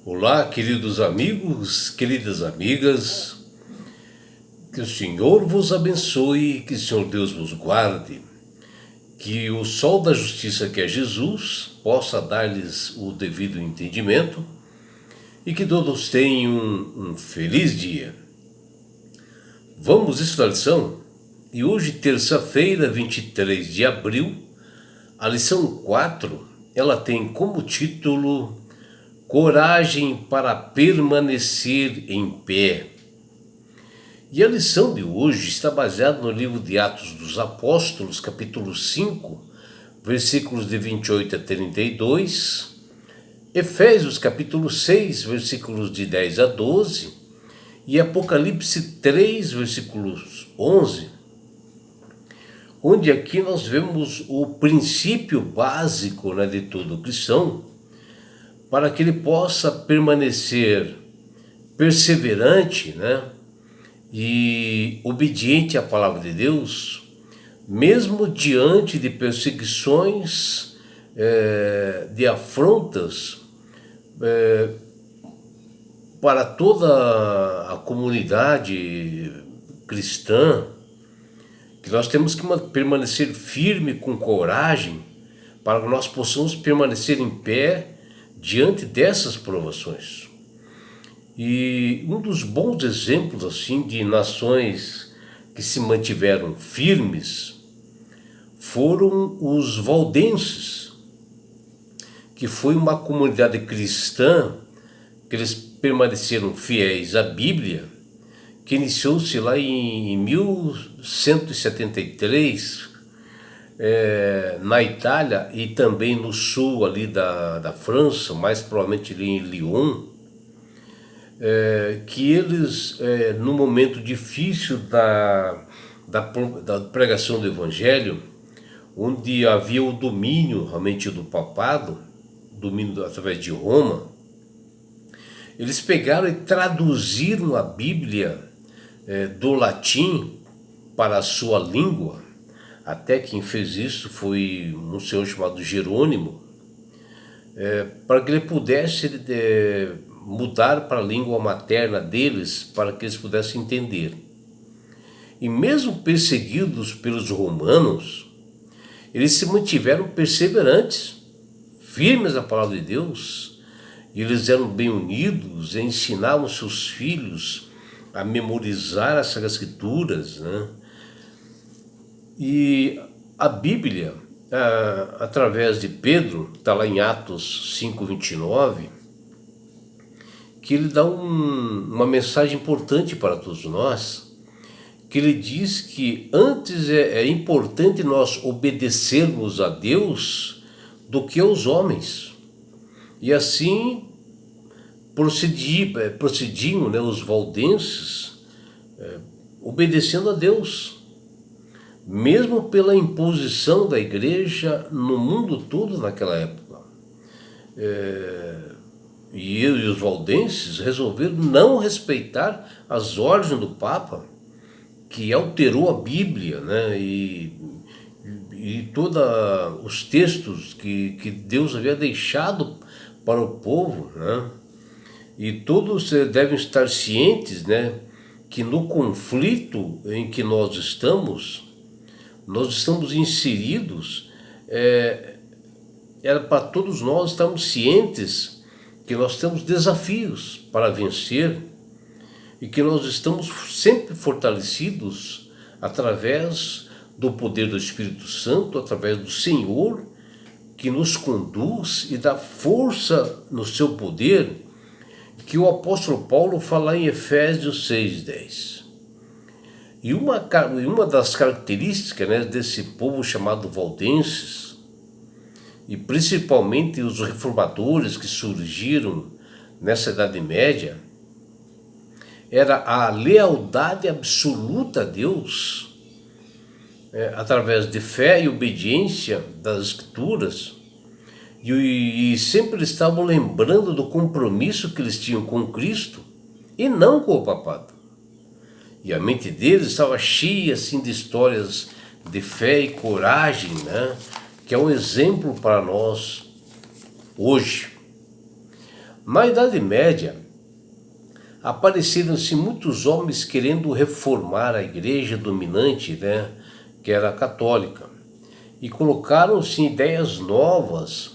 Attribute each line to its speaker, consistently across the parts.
Speaker 1: Olá, queridos amigos, queridas amigas, que o Senhor vos abençoe, que o Senhor Deus vos guarde, que o sol da justiça, que é Jesus, possa dar-lhes o devido entendimento e que todos tenham um feliz dia. Vamos estudar a lição? E hoje, terça-feira, 23 de abril, a lição 4, ela tem como título Coragem para permanecer em pé. E a lição de hoje está baseada no livro de Atos dos Apóstolos, capítulo 5, versículos de 28 a 32, Efésios, capítulo 6, versículos de 10 a 12, e Apocalipse 3, versículos 11, onde aqui nós vemos o princípio básico, de todo cristão, para que ele possa permanecer perseverante, e obediente à palavra de Deus, mesmo diante de perseguições, de afrontas, para toda a comunidade cristã, que nós temos que permanecer firme com coragem, para que nós possamos permanecer em pé diante dessas provações. E um dos bons exemplos assim de nações que se mantiveram firmes foram os valdenses, que foi uma comunidade cristã que eles permaneceram fiéis à Bíblia, que iniciou-se lá em 1173, na Itália e também no sul ali da França, mais provavelmente ali em Lyon, que eles, no momento difícil da pregação do Evangelho, onde havia o domínio realmente do papado, domínio através de Roma, eles pegaram e traduziram a Bíblia do latim para a sua língua. Até quem fez isso foi um senhor chamado Jerônimo, para que ele pudesse mudar para a língua materna deles, para que eles pudessem entender. E mesmo perseguidos pelos romanos, eles se mantiveram perseverantes, firmes à palavra de Deus, e eles eram bem unidos, e ensinavam seus filhos a memorizar as Sagradas Escrituras, E a Bíblia, através de Pedro, está lá em Atos 5:29, que ele dá uma mensagem importante para todos nós, que ele diz que antes é importante nós obedecermos a Deus do que aos homens. E assim procediam os valdenses, obedecendo a Deus, mesmo pela imposição da igreja no mundo todo naquela época. E os valdenses resolveram não respeitar as ordens do Papa, que alterou a Bíblia, e todos os textos que Deus havia deixado para o povo, E todos devem estar cientes, que no conflito em que nós estamos inseridos, era para todos nós estarmos cientes que nós temos desafios para vencer e que nós estamos sempre fortalecidos através do poder do Espírito Santo, através do Senhor, que nos conduz e dá força no seu poder, que o apóstolo Paulo fala em Efésios 6:10. E uma das características, desse povo chamado valdenses, e principalmente os reformadores que surgiram nessa Idade Média, era a lealdade absoluta a Deus, através de fé e obediência das Escrituras, e sempre estavam lembrando do compromisso que eles tinham com Cristo e não com o papado. E a mente deles estava cheia assim de histórias de fé e coragem, que é um exemplo para nós hoje. Na Idade Média, apareceram-se muitos homens querendo reformar a igreja dominante, né, que era a católica, e colocaram-se ideias novas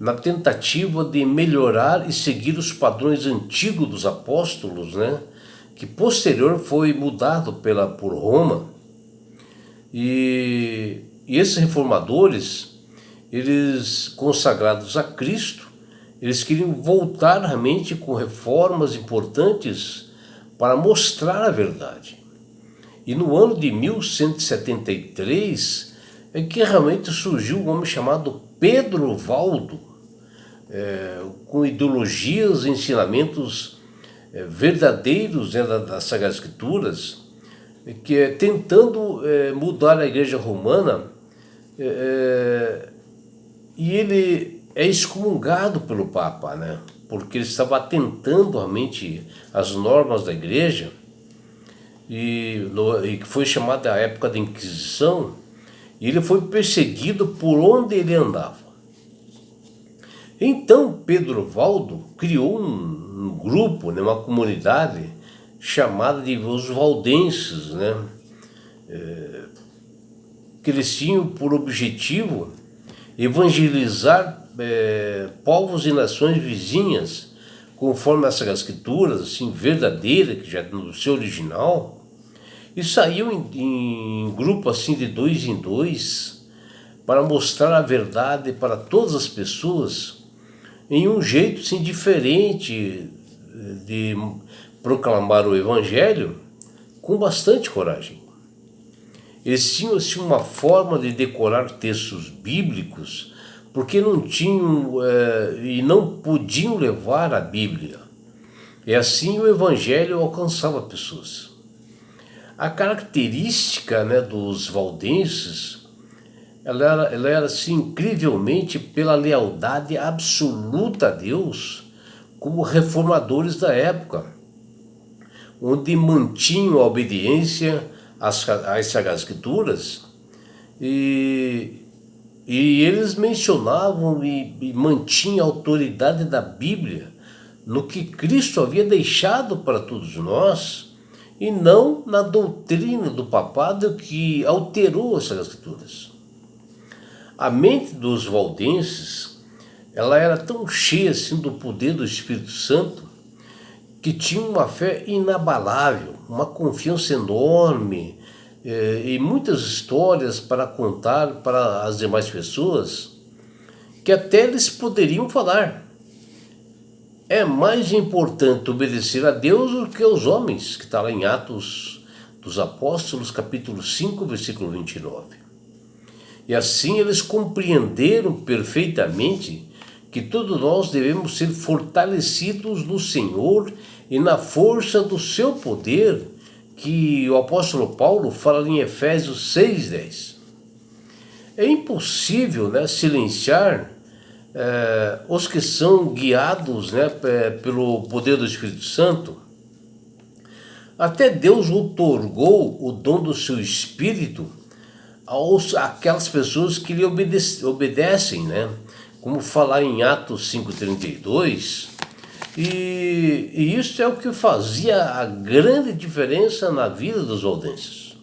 Speaker 1: na tentativa de melhorar e seguir os padrões antigos dos apóstolos, né, que posterior foi mudado por Roma. E esses reformadores, eles consagrados a Cristo, eles queriam voltar realmente com reformas importantes para mostrar a verdade. E no ano de 1173 é que realmente surgiu um homem chamado Pedro Valdo, com ideologias e ensinamentos verdadeiros, né, das Sagradas Escrituras, que tentando mudar a Igreja Romana, e ele é excomungado pelo Papa, né, porque ele estava atentando realmente às normas da Igreja, e que foi chamada a época da Inquisição, e ele foi perseguido por onde ele andava. Então Pedro Valdo criou um grupo, né, uma comunidade chamada de os valdenses, né, que eles tinham por objetivo evangelizar povos e nações vizinhas, conforme as Sagradas Escrituras, assim, verdadeira, que já no seu original, e saiu em grupo assim de 2 em 2 para mostrar a verdade para todas as pessoas, em um jeito assim, diferente de proclamar o Evangelho, com bastante coragem. Eles tinham assim, uma forma de decorar textos bíblicos, porque não tinham e não podiam levar a Bíblia. E assim o Evangelho alcançava pessoas. A característica, né, dos valdenses, ela era assim, incrivelmente pela lealdade absoluta a Deus, como reformadores da época, onde mantinham a obediência às Sagradas Escrituras, e eles mencionavam e mantinham a autoridade da Bíblia no que Cristo havia deixado para todos nós, e não na doutrina do papado que alterou as Sagradas Escrituras. A mente dos valdenses, ela era tão cheia assim do poder do Espírito Santo, que tinha uma fé inabalável, uma confiança enorme, e muitas histórias para contar para as demais pessoas, que até eles poderiam falar: é mais importante obedecer a Deus do que aos homens, que está lá em Atos dos Apóstolos, capítulo 5, versículo 29. E assim eles compreenderam perfeitamente que todos nós devemos ser fortalecidos no Senhor e na força do seu poder, que o apóstolo Paulo fala em Efésios 6:10. É impossível, né, silenciar os que são guiados, né, pelo poder do Espírito Santo. Até Deus outorgou o dom do seu Espírito aquelas pessoas que lhe obedecem, né? Como falar em Atos 5:32, e isso é o que fazia a grande diferença na vida dos valdenses.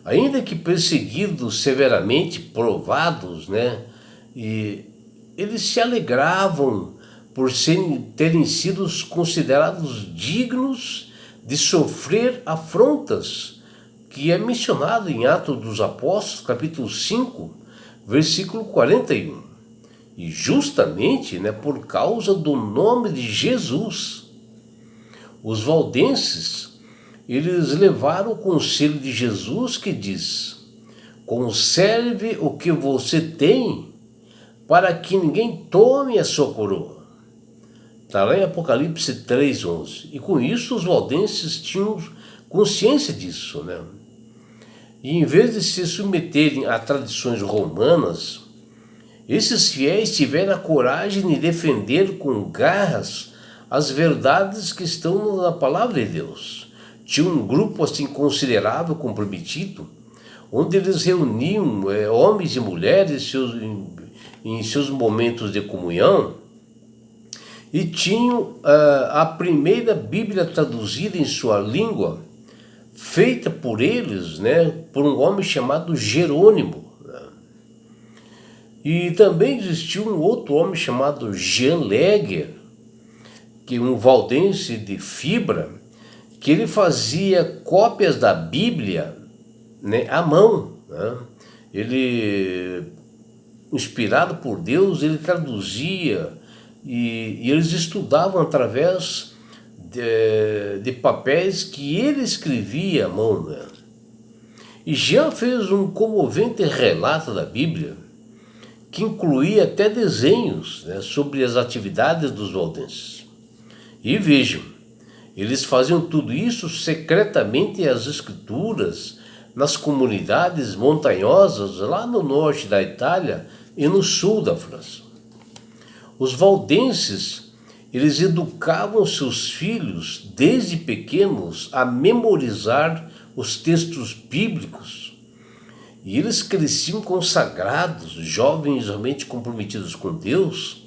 Speaker 1: Ainda que perseguidos severamente, provados, né? E eles se alegravam por terem sido considerados dignos de sofrer afrontas, que é mencionado em Atos dos Apóstolos, capítulo 5, versículo 41. E justamente, né, por causa do nome de Jesus. Os valdenses, eles levaram o conselho de Jesus, que diz: conserve o que você tem, para que ninguém tome a sua coroa. Está lá em Apocalipse 3:11. E com isso os valdenses tinham consciência disso, né? E em vez de se submeterem a tradições romanas, esses fiéis tiveram a coragem de defender com garras as verdades que estão na palavra de Deus. Tinha um grupo assim considerável, comprometido, onde eles reuniam homens e mulheres em seus momentos de comunhão, e tinham a primeira Bíblia traduzida em sua língua, feita por eles, né, por um homem chamado Jerônimo. E também existiu um outro homem chamado Jean Leger, que é um valdense de fibra, que ele fazia cópias da Bíblia, né, à mão, né? Ele, inspirado por Deus, ele traduzia e eles estudavam através de papéis que ele escrevia à mão, né? E Jean fez um comovente relato da Bíblia, que incluía até desenhos, né, sobre as atividades dos valdenses. E vejam, eles faziam tudo isso secretamente às escrituras nas comunidades montanhosas lá no norte da Itália e no sul da França. Os valdenses, eles educavam seus filhos desde pequenos a memorizar os textos bíblicos. E eles cresciam consagrados, jovens realmente comprometidos com Deus.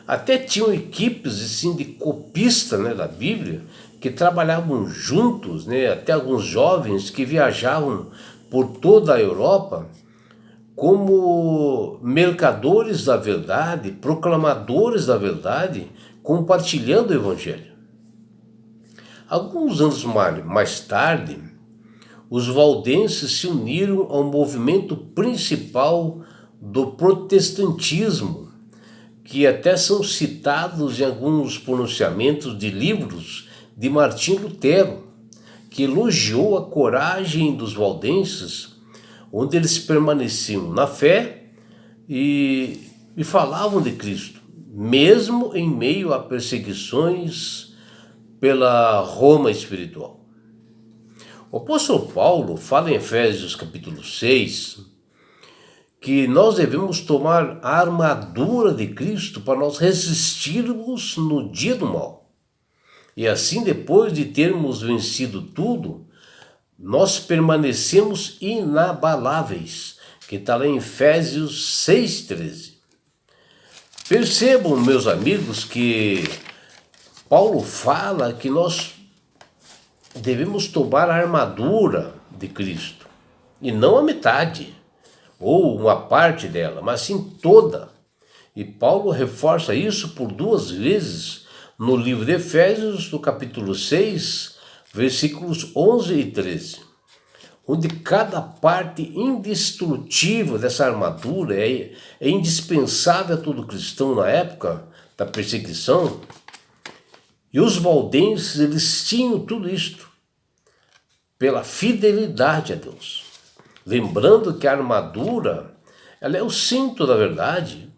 Speaker 1: Até tinham equipes assim, de copista, né, da Bíblia, que trabalhavam juntos, né, até alguns jovens que viajavam por toda a Europa como mercadores da verdade, proclamadores da verdade, compartilhando o Evangelho. Alguns anos mais tarde, os valdenses se uniram ao movimento principal do protestantismo, que até são citados em alguns pronunciamentos de livros de Martim Lutero, que elogiou a coragem dos valdenses, onde eles permaneciam na fé e falavam de Cristo, mesmo em meio a perseguições pela Roma espiritual. O apóstolo Paulo fala em Efésios capítulo 6 que nós devemos tomar a armadura de Cristo para nós resistirmos no dia do mal. E assim, depois de termos vencido tudo, nós permanecemos inabaláveis, que está lá em Efésios 6,13. Percebam, meus amigos, que Paulo fala que nós devemos tomar a armadura de Cristo, e não a metade, ou uma parte dela, mas sim toda. E Paulo reforça isso por 2 vezes no livro de Efésios, no capítulo 6, versículos 11 e 13, onde cada parte indestrutível dessa armadura é indispensável a todo cristão na época da perseguição. E os valdenses, eles tinham tudo isto pela fidelidade a Deus. Lembrando que a armadura, ela é o cinto da verdade,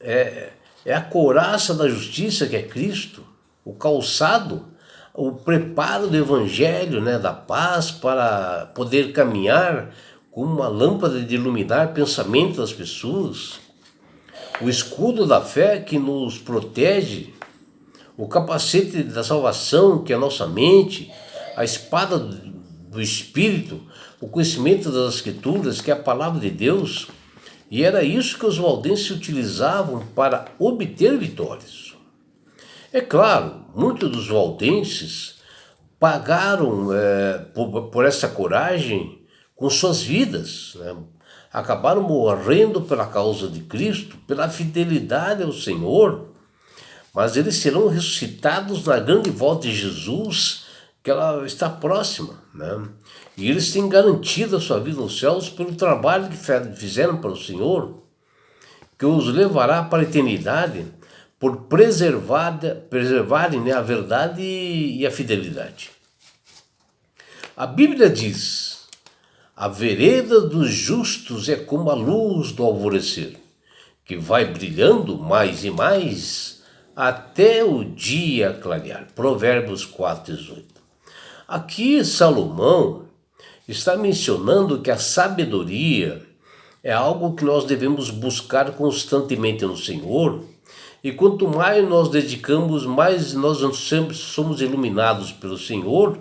Speaker 1: é a couraça da justiça, que é Cristo, o calçado, o preparo do evangelho, né, da paz, para poder caminhar com uma lâmpada de iluminar pensamento das pessoas, o escudo da fé que nos protege, o capacete da salvação, que é a nossa mente, a espada do Espírito, o conhecimento das Escrituras, que é a palavra de Deus. E era isso que os valdenses utilizavam para obter vitórias. É claro, muitos dos valdenses pagaram por essa coragem com suas vidas, né? Acabaram morrendo pela causa de Cristo, pela fidelidade ao Senhor, mas eles serão ressuscitados na grande volta de Jesus, que ela está próxima, né? E eles têm garantido a sua vida nos céus pelo trabalho que fizeram para o Senhor, que os levará para a eternidade por preservarem, né, a verdade e a fidelidade. A Bíblia diz: a vereda dos justos é como a luz do alvorecer, que vai brilhando mais e mais até o dia clarear. Provérbios 4,18. Aqui Salomão está mencionando que a sabedoria é algo que nós devemos buscar constantemente no Senhor, e quanto mais nós dedicamos, mais nós sempre somos iluminados pelo Senhor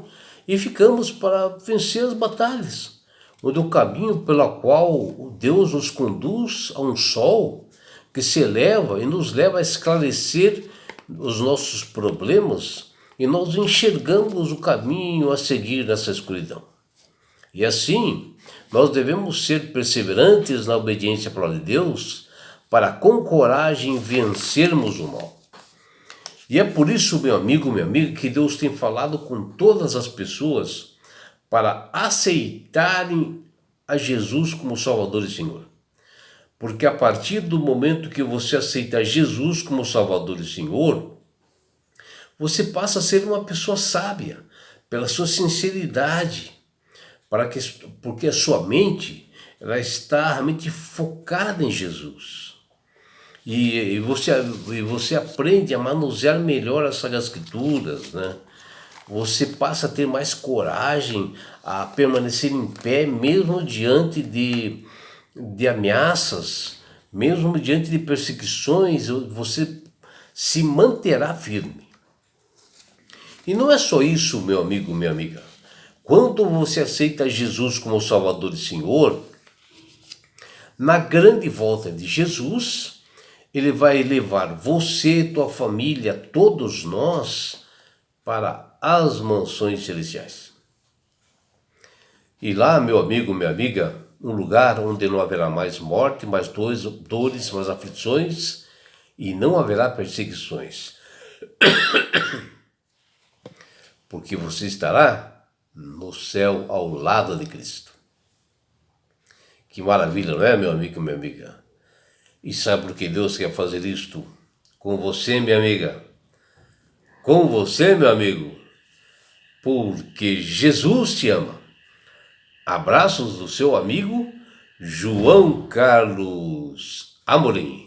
Speaker 1: e ficamos para vencer as batalhas, onde o caminho pelo qual Deus nos conduz a um sol que se eleva e nos leva a esclarecer os nossos problemas e nós enxergamos o caminho a seguir nessa escuridão. E assim, nós devemos ser perseverantes na obediência à palavra de Deus para com coragem vencermos o mal. E é por isso, meu amigo, minha amiga, que Deus tem falado com todas as pessoas para aceitarem a Jesus como Salvador e Senhor. Porque a partir do momento que você aceita Jesus como Salvador e Senhor, você passa a ser uma pessoa sábia, pela sua sinceridade, porque a sua mente ela está realmente focada em Jesus. E você aprende a manusear melhor as Sagradas Escrituras, né? Você passa a ter mais coragem a permanecer em pé, mesmo diante de ameaças, mesmo diante de perseguições, você se manterá firme. E não é só isso, meu amigo, minha amiga. Quando você aceita Jesus como Salvador e Senhor, na grande volta de Jesus, Ele vai levar você, tua família, todos nós, para as mansões celestiais. E lá, meu amigo, minha amiga, um lugar onde não haverá mais morte, mais dores, mais aflições, e não haverá perseguições. Porque você estará no céu ao lado de Cristo. Que maravilha, não é, meu amigo, minha amiga? E sabe por que Deus quer fazer isto com você, minha amiga? Com você, meu amigo? Porque Jesus te ama. Abraços do seu amigo João Carlos Amorim.